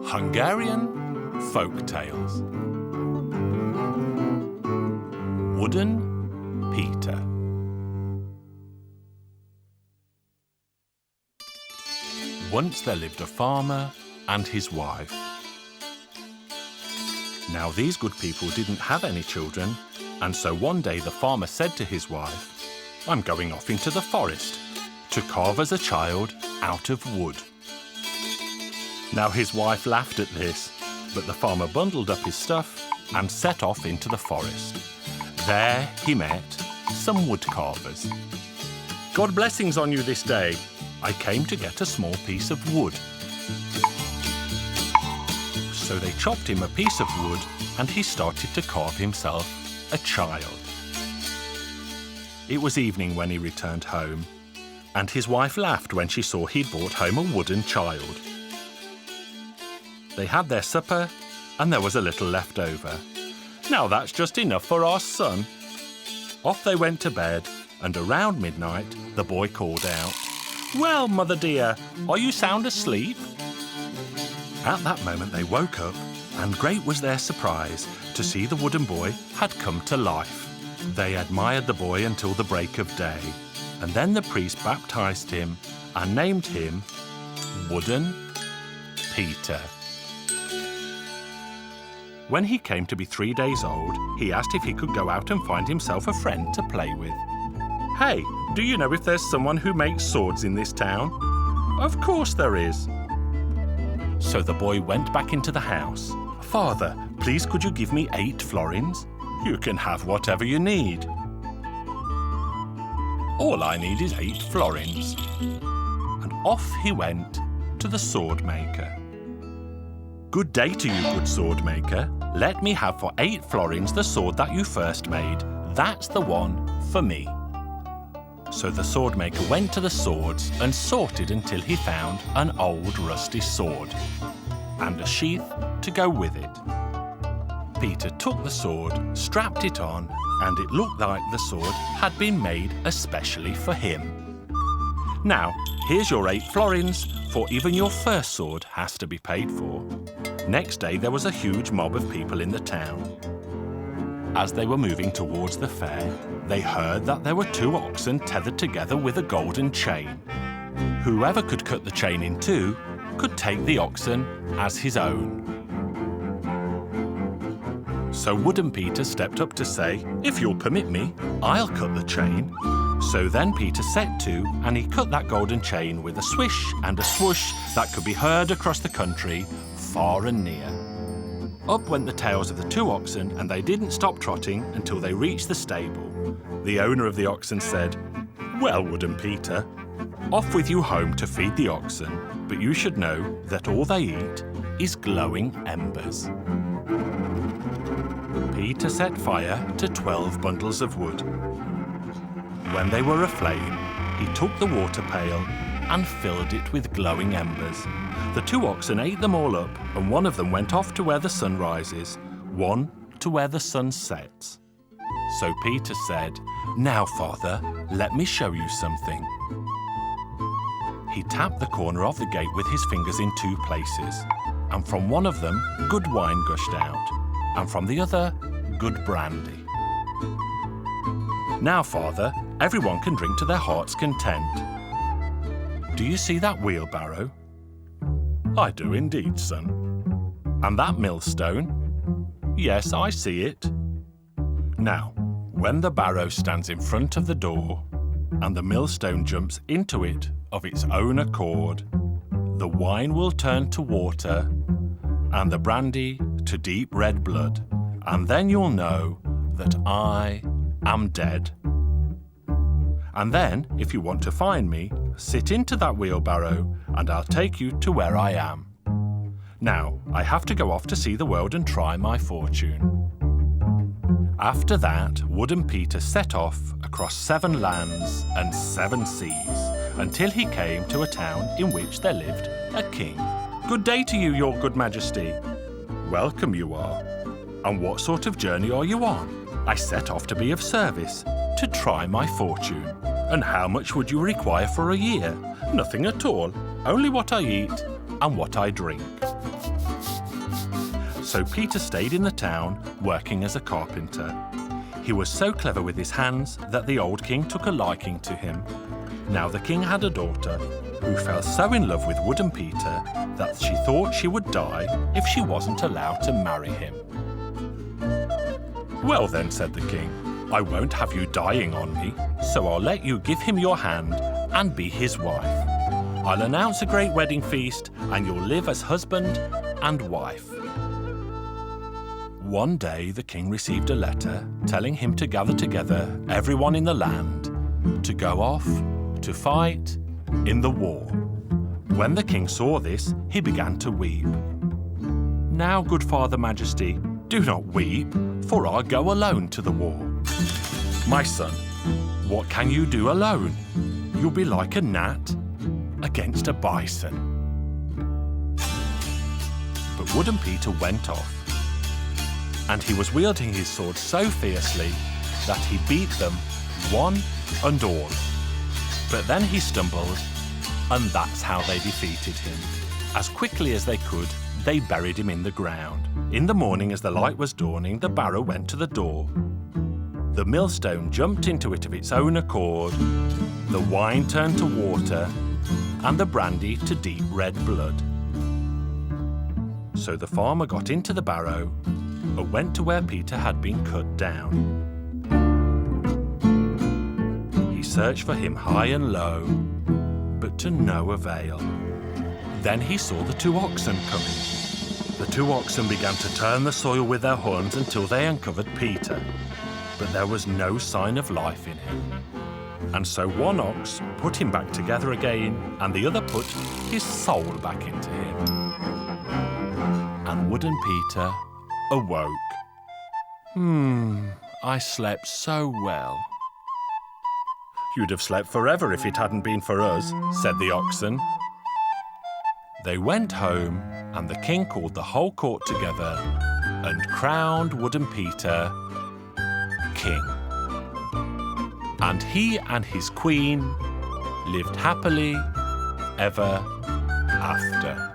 Hungarian Folk Tales. Wooden Peter. Once there lived a farmer and his wife. Now these good people didn't have any children, and so one day the farmer said to his wife, "I'm going off into the forest to carve as a child out of wood." Now his wife laughed at this, but the farmer bundled up his stuff and set off into the forest. There he met some wood carvers. "God blessings on you this day. I came to get a small piece of wood." So they chopped him a piece of wood and he started to carve himself a child. It was evening when he returned home, and his wife laughed when she saw he'd brought home a wooden child. They had their supper, and there was a little left over. "Now that's just enough for our son." Off they went to bed, and around midnight, the boy called out, "Well, mother dear, are you sound asleep?" At that moment they woke up, and great was their surprise to see the wooden boy had come to life. They admired the boy until the break of day, and then the priest baptized him and named him Wooden Peter. When he came to be 3 days old, he asked if he could go out and find himself a friend to play with. "Hey, do you know if there's someone who makes swords in this town?" "Of course there is." So the boy went back into the house. "Father, please could you give me 8 florins? You can have whatever you need." "All I need is 8 florins." And off he went to the sword maker. "Good day to you, good sword maker. Let me have for 8 florins the sword that you first made. That's the one for me." So the sword maker went to the swords and sorted until he found an old rusty sword and a sheath to go with it. Peter took the sword, strapped it on, and it looked like the sword had been made especially for him. "Now, here's your 8 florins, for even your first sword has to be paid for." Next day there was a huge mob of people in the town. As they were moving towards the fair, they heard that there were 2 oxen tethered together with a golden chain. Whoever could cut the chain in 2 could take the oxen as his own. So Wooden Peter stepped up to say, "If you'll permit me, I'll cut the chain." So then Peter set to, and he cut that golden chain with a swish and a swoosh that could be heard across the country, far and near. Up went the tails of the 2 oxen, and they didn't stop trotting until they reached the stable. The owner of the oxen said, "Well, Wooden Peter, off with you home to feed the oxen, but you should know that all they eat is glowing embers." Peter set fire to 12 bundles of wood. When they were aflame, he took the water pail and filled it with glowing embers. The 2 oxen ate them all up, and one of them went off to where the sun rises, one to where the sun sets. So Peter said, "Now, Father, let me show you something." He tapped the corner of the gate with his fingers in 2 places, and from one of them good wine gushed out, and from the other good brandy. "Now, Father, everyone can drink to their heart's content. Do you see that wheelbarrow?" "I do indeed, son." "And that millstone?" "Yes, I see it." "Now, when the barrow stands in front of the door and the millstone jumps into it of its own accord, the wine will turn to water and the brandy to deep red blood, and then you'll know that I am dead. And then, if you want to find me, sit into that wheelbarrow and I'll take you to where I am. Now, I have to go off to see the world and try my fortune." After that, Wooden Peter set off across 7 lands and 7 seas until he came to a town in which there lived a king. "Good day to you, your good majesty." "Welcome you are. And what sort of journey are you on? I set off to be of service, to try my fortune. And how much would you require for a year? Nothing at all, only what I eat and what I drink. So Peter stayed in the town, working as a carpenter. He was so clever with his hands that the old king took a liking to him. Now the king had a daughter who fell so in love with Wooden Peter that she thought she would die if she wasn't allowed to marry him. Well then, said the king, I won't have you dying on me, so I'll let you give him your hand and be his wife. I'll announce a great wedding feast and you'll live as husband and wife. One day the king received a letter telling him to gather together everyone in the land to go off to fight in the war. When the king saw this, he began to weep. Now, good Father Majesty, do not weep, for I'll go alone to the war. My son, what can you do alone? You'll be like a gnat against a bison. But Wooden Peter went off, and he was wielding his sword so fiercely that he beat them one and all. But then he stumbled, and that's how they defeated him. As quickly as they could, they buried him in the ground. In the morning, as the light was dawning, the barrow went to the door. The millstone jumped into it of its own accord, the wine turned to water, and the brandy to deep red blood. So the farmer got into the barrow and went to where Peter had been cut down. He searched for him high and low, but to no avail. Then he saw the two oxen coming. The two oxen began to turn the soil with their horns until they uncovered Peter, but there was no sign of life in him. And so one ox put him back together again, and the other put his soul back into him. And Wooden Peter awoke. I slept so well. You'd have slept forever if it hadn't been for us, said the oxen. They went home, and the king called the whole court together and crowned Wooden Peter king. And he and his queen lived happily ever after.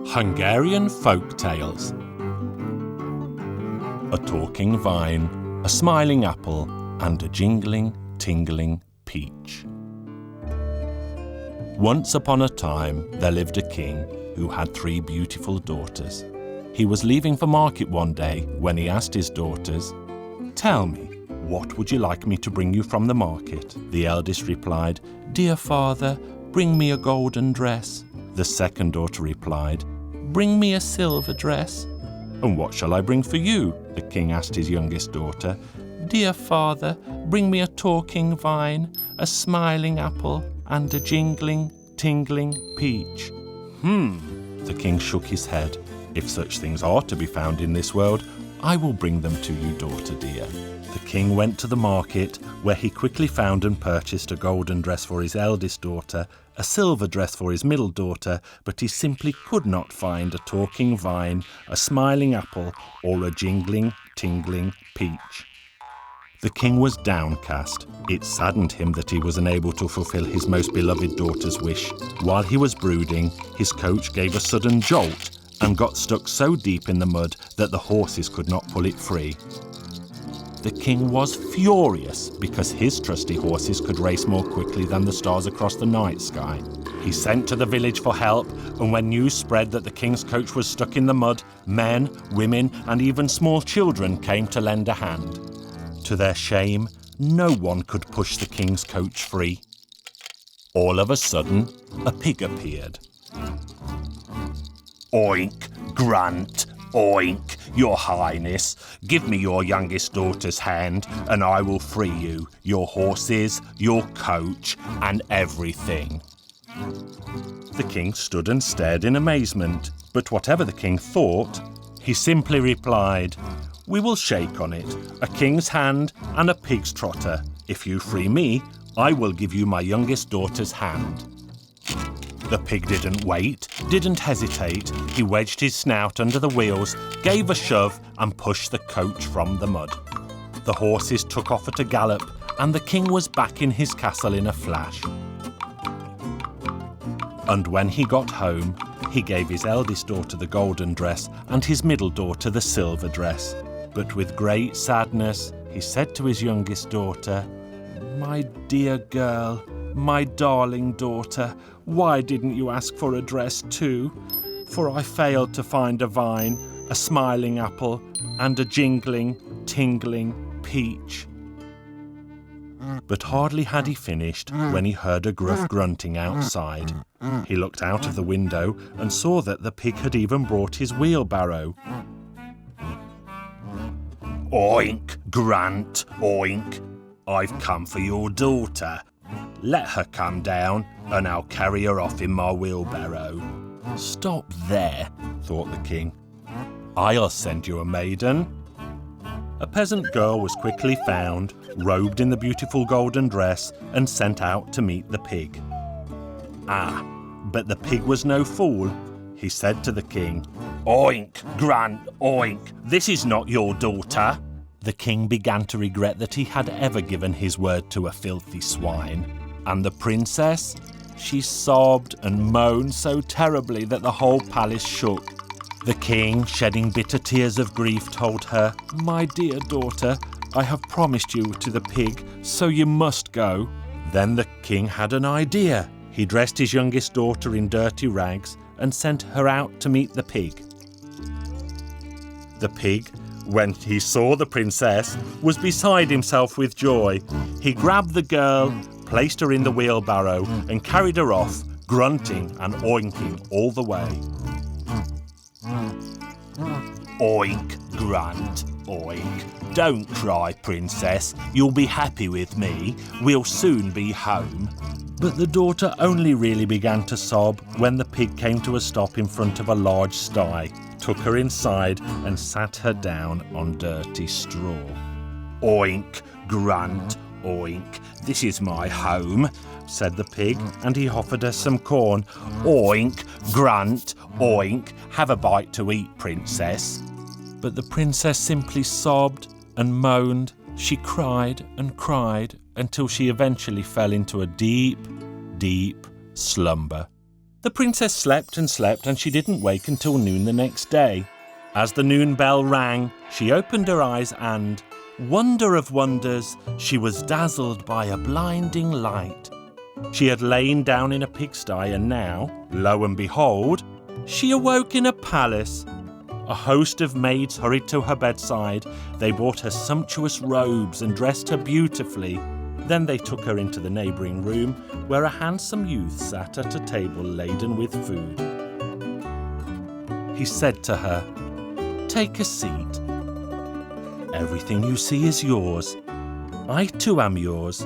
Hungarian Folk Tales. A talking vine, a smiling apple, and a jingling, tingling peach. Once upon a time there lived a king who had 3 beautiful daughters. He was leaving for market one day when he asked his daughters, "Tell me, what would you like me to bring you from the market?" The eldest replied, "Dear father, bring me a golden dress." The second daughter replied, "Bring me a silver dress." "And what shall I bring for you?" the king asked his youngest daughter. "Dear father, bring me a talking vine, a smiling apple, and a jingling, tingling peach." The king shook his head. "If such things are to be found in this world, I will bring them to you, daughter dear." The king went to the market, where he quickly found and purchased a golden dress for his eldest daughter, a silver dress for his middle daughter, but he simply could not find a talking vine, a smiling apple, or a jingling, tingling peach. The king was downcast. It saddened him that he was unable to fulfill his most beloved daughter's wish. While he was brooding, his coach gave a sudden jolt and got stuck so deep in the mud that the horses could not pull it free. The king was furious because his trusty horses could race more quickly than the stars across the night sky. He sent to the village for help, and when news spread that the king's coach was stuck in the mud, men, women, and even small children came to lend a hand. To their shame, no one could push the king's coach free. All of a sudden, a pig appeared. "Oink, Grant, oink, your highness, give me your youngest daughter's hand, and I will free you, your horses, your coach, and everything." The king stood and stared in amazement, but whatever the king thought, he simply replied, "We will shake on it, a king's hand and a pig's trotter. If you free me, I will give you my youngest daughter's hand." The pig didn't wait, didn't hesitate. He wedged his snout under the wheels, gave a shove, and pushed the coach from the mud. The horses took off at a gallop, and the king was back in his castle in a flash. And when he got home, he gave his eldest daughter the golden dress and his middle daughter the silver dress. But with great sadness, he said to his youngest daughter, "My dear girl, my darling daughter, why didn't you ask for a dress too? For I failed to find a vine, a smiling apple, and a jingling, tingling peach." But hardly had he finished when he heard a gruff grunting outside. He looked out of the window and saw that the pig had even brought his wheelbarrow. "Oink, Grant, oink, I've come for your daughter. Let her come down and I'll carry her off in my wheelbarrow." "Stop there," thought the king. "I'll send you a maiden." A peasant girl was quickly found, robed in the beautiful golden dress, and sent out to meet the pig. But the pig was no fool. He said to the king, "Oink, Grant, oink, this is not your daughter." The king began to regret that he had ever given his word to a filthy swine. And the princess? She sobbed and moaned so terribly that the whole palace shook. The king, shedding bitter tears of grief, told her, "My dear daughter, I have promised you to the pig, so you must go." Then the king had an idea. He dressed his youngest daughter in dirty rags and sent her out to meet the pig. The pig, when he saw the princess, was beside himself with joy. He grabbed the girl, placed her in the wheelbarrow, and carried her off, grunting and oinking all the way. "Oink, Grant, oink. Don't cry, princess. You'll be happy with me. We'll soon be home." But the daughter only really began to sob when the pig came to a stop in front of a large sty, took her inside and sat her down on dirty straw. "Oink, Grant, oink. This is my home," said the pig, and he offered her some corn. "Oink, Grant, oink. Have a bite to eat, princess." But the princess simply sobbed and moaned. She cried and cried until she eventually fell into a deep, deep slumber. The princess slept and slept, and she didn't wake until noon the next day. As the noon bell rang, she opened her eyes and, wonder of wonders, she was dazzled by a blinding light. She had lain down in a pigsty, and now, lo and behold, she awoke in a palace. A host of maids hurried to her bedside. They brought her sumptuous robes and dressed her beautifully. Then they took her into the neighbouring room, where a handsome youth sat at a table laden with food. He said to her, "Take a seat. Everything you see is yours. I too am yours,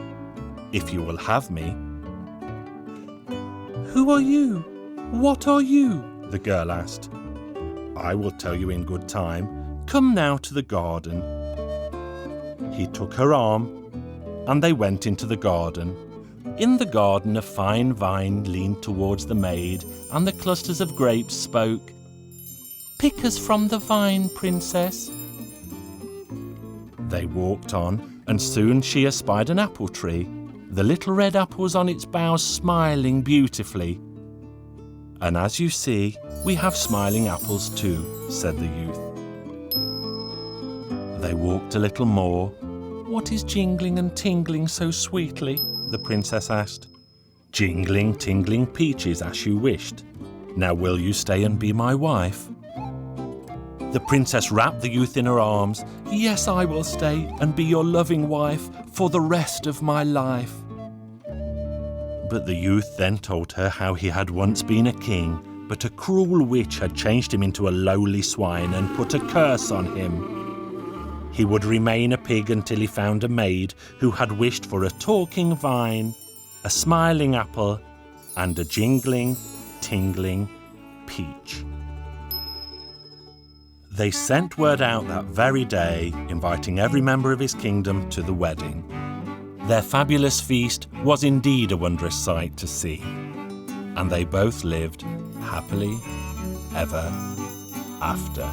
if you will have me." "Who are you? What are you?" the girl asked. "I will tell you in good time. Come now to the garden." He took her arm, and they went into the garden. In the garden, a fine vine leaned towards the maid, and the clusters of grapes spoke. "Pick us from the vine, princess." They walked on, and soon she espied an apple tree, the little red apples on its boughs smiling beautifully. "And as you see, we have smiling apples too," said the youth. They walked a little more. "What is jingling and tingling so sweetly?" the princess asked. Jingling, tingling peaches as you wished. Now will you stay and be my wife? The princess wrapped the youth in her arms. Yes, I will stay and be your loving wife for the rest of my life. But the youth then told her how he had once been a king, but a cruel witch had changed him into a lowly swine and put a curse on him. He would remain a pig until he found a maid who had wished for a talking vine, a smiling apple, and a jingling, tingling peach. They sent word out that very day, inviting every member of his kingdom to the wedding. Their fabulous feast was indeed a wondrous sight to see, and they both lived happily ever after.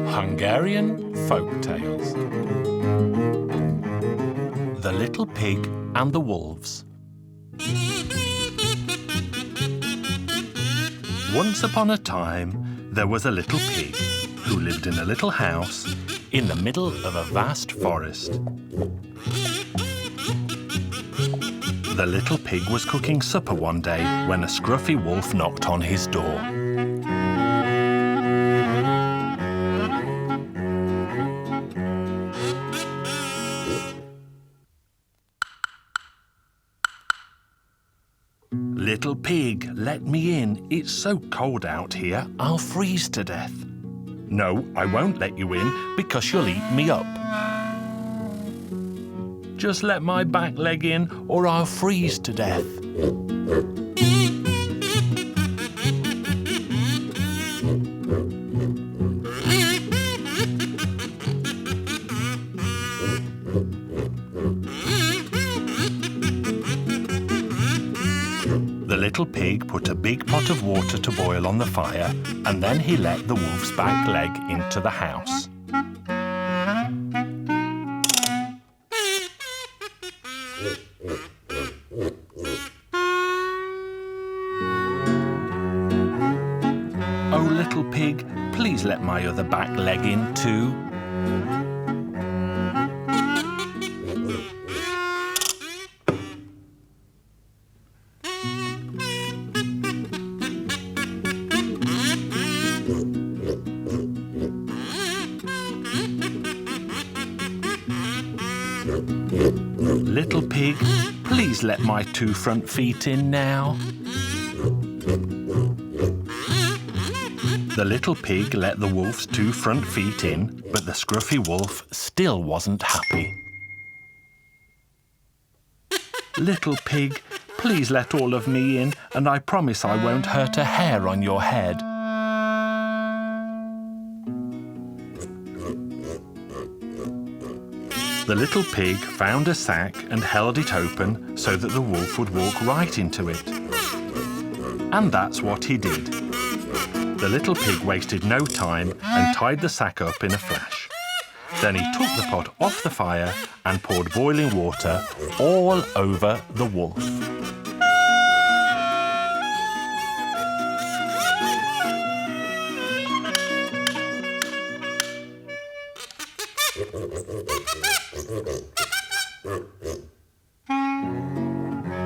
Hungarian Folk Tales. The Little Pig and the Wolves. Once upon a time, there was a little pig who lived in a little house in the middle of a vast forest. The little pig was cooking supper one day when a scruffy wolf knocked on his door. Little pig, let me in. It's so cold out here, I'll freeze to death. No, I won't let you in because you'll eat me up. Just let my back leg in or I'll freeze to death. The little pig put a big pot of water to boil on the fire, and then he let the wolf's back leg into the house. Oh, little pig, please let my other back leg in too. Little pig, please let my 2 front feet in now. The little pig let the wolf's 2 front feet in, but the scruffy wolf still wasn't happy. Little pig, please let all of me in, and I promise I won't hurt a hair on your head. The little pig found a sack and held it open so that the wolf would walk right into it. And that's what he did. The little pig wasted no time and tied the sack up in a flash. Then he took the pot off the fire and poured boiling water all over the wolf.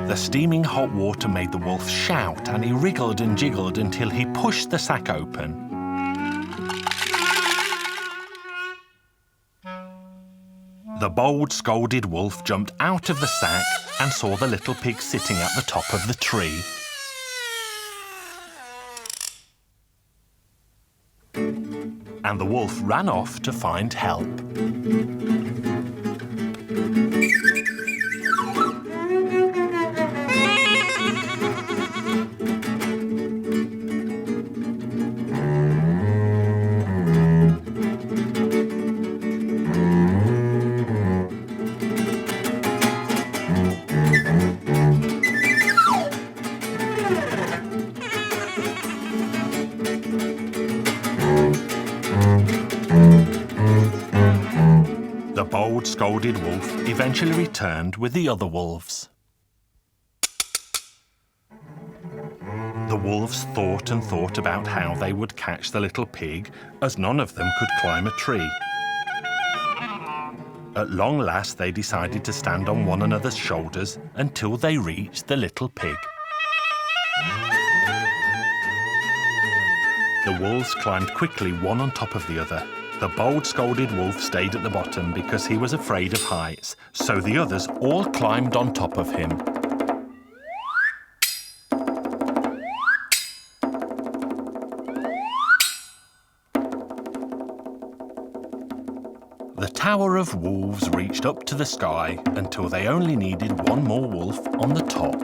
The steaming hot water made the wolf shout, and he wriggled and jiggled until he pushed the sack open. The bold, scolded wolf jumped out of the sack and saw the little pig sitting at the top of the tree. And the wolf ran off to find help. bold, scolded wolf eventually returned with the other wolves. The wolves thought and thought about how they would catch the little pig, as none of them could climb a tree. At long last, they decided to stand on one another's shoulders until they reached the little pig. The wolves climbed quickly one on top of the other. The bold, scolded wolf stayed at the bottom because he was afraid of heights, so the others all climbed on top of him. The Tower of Wolves reached up to the sky until they only needed one more wolf on the top.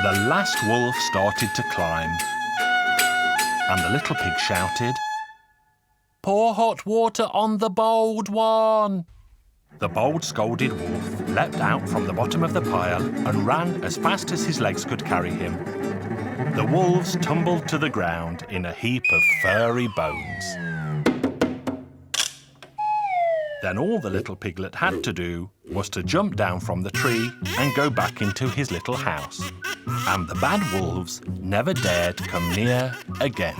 The last wolf started to climb, and the little pig shouted, "Pour hot water on the bold one!" The bold, scolded wolf leapt out from the bottom of the pile and ran as fast as his legs could carry him. The wolves tumbled to the ground in a heap of furry bones. Then all the little piglet had to do was to jump down from the tree and go back into his little house. And the bad wolves never dared come near again.